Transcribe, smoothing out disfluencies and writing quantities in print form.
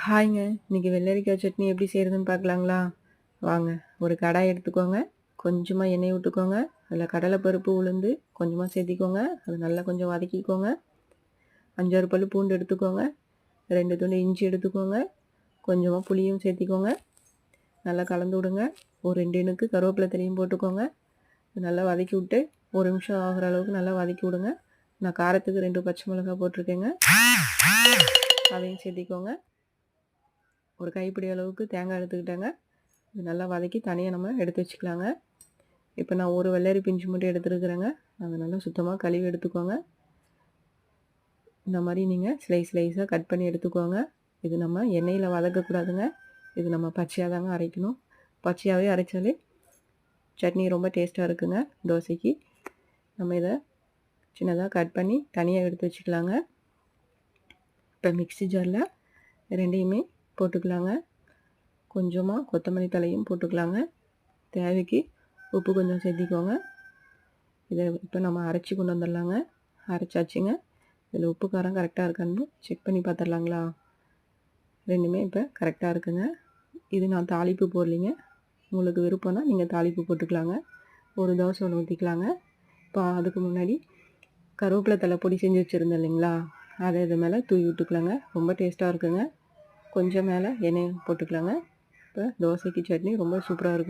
ஹாய்ங்க. இன்னைக்கு வெள்ளரிக்காய் சட்னி எப்படி செய்கிறதுன்னு பார்க்கலாங்களா? வாங்க. ஒரு கடாய் எடுத்துக்கோங்க. கொஞ்சமாக எண்ணெய் விட்டுக்கோங்க. அதில் கடலைப்பருப்பு, உளுந்து கொஞ்சமாக சேர்த்திக்கோங்க. அது நல்லா கொஞ்சம் வதக்கிக்கோங்க. 5, 6 பல்லு பூண்டு எடுத்துக்கோங்க. 2 துண்டு இஞ்சி எடுத்துக்கோங்க. கொஞ்சமாக புளியும் சேர்த்திக்கோங்க. நல்லா கலந்து விடுங்க. ஒரு 2 இனுக்கு கருவேப்பிலை தழையும் போட்டுக்கோங்க. நல்லா வதக்கி விட்டு 1 நிமிஷம் ஆகிற அளவுக்கு நல்லா வதக்கி விடுங்க. நான் காரத்துக்கு 2 பச்சை மிளகாய் போட்டிருக்கேங்க. அதையும் சேர்த்திக்கோங்க. ஒரு கைப்பிடி அளவுக்கு தேங்காய் எடுத்துக்கிட்டேங்க. இது நல்லா வதக்கி தனியாக நம்ம எடுத்து வச்சுக்கலாங்க. இப்போ நான் ஒரு வெள்ளரி பிஞ்சு மட்டும் எடுத்துருக்குறேங்க. அதை நல்லா சுத்தமாக கழுவி எடுத்துக்கோங்க. இந்த மாதிரி நீங்கள் ஸ்லைஸாக கட் பண்ணி எடுத்துக்கோங்க. இது நம்ம எண்ணெயில் வதக்கக்கூடாதுங்க. இது நம்ம பச்சையாக தாங்க அரைக்கணும். பச்சையாகவே அரைச்சாலே சட்னி ரொம்ப டேஸ்ட்டாக இருக்குங்க தோசைக்கு. நம்ம இதை சின்னதாக கட் பண்ணி தனியாக எடுத்து வச்சுக்கலாங்க. இப்போ மிக்ஸி ஜாரில் ரெண்டையுமே போட்டுக்கலாங்க. கொஞ்சமாக கொத்தமல்லி தலையும் போட்டுக்கலாங்க. தேவைக்கு உப்பு கொஞ்சம் சேர்த்திக்கோங்க. இதை இப்போ நம்ம அரைச்சி கொண்டு வந்துடலாங்க. அரைச்சாச்சுங்க. இதில் உப்பு காரம் கரெக்டாக இருக்கான்னு செக் பண்ணி பார்த்துடலாங்களா? ரெண்டுமே இப்போ கரெக்டாக இருக்குங்க. இது நான் தாளிப்பு போடலிங்க. உங்களுக்கு விருப்பம்னா நீங்கள் தாளிப்பு போட்டுக்கலாங்க. ஒரு தோசை ஒன்று ஊற்றிக்கலாங்க. இப்போ அதுக்கு முன்னாடி கருவேப்பிலை தழை பொடி செஞ்சு வச்சுருந்தேன் இல்லைங்களா? அதை இது மேலே தூவி விட்டுக்கலாங்க. ரொம்ப டேஸ்ட்டாக இருக்குங்க. கொஞ்சம் மேலே எண்ணெய் போட்டுக்கலாங்க. இப்போ தோசைக்கு சட்னி ரொம்ப சூப்பராக இருக்கும்.